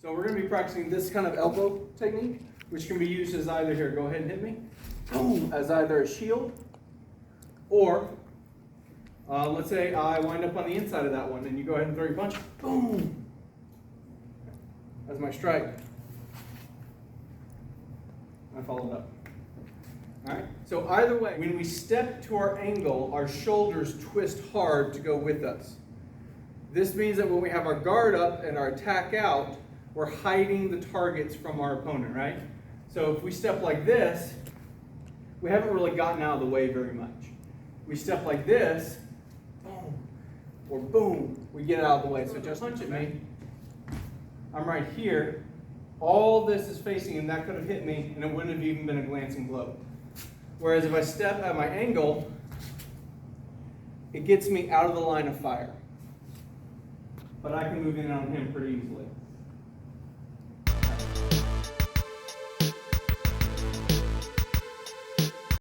So we're going to be practicing this kind of elbow technique, which can be used as either, here, go ahead and hit me, boom, as either a shield, or let's say I wind up on the inside of that one, and you go ahead and throw your punch, boom, as my strike. I followed up. All right. So either way, when we step to our angle, our shoulders twist hard to go with us. This means that when we have our guard up and our attack out, we're hiding the targets from our opponent, right? So if we step like this, we haven't really gotten out of the way very much. We step like this, boom, or boom, we get out of the way. So just punch at me. I'm right here. All this is facing him. That could have hit me, and it wouldn't have even been a glancing blow. Whereas if I step at my angle, it gets me out of the line of fire. But I can move in on him pretty easily.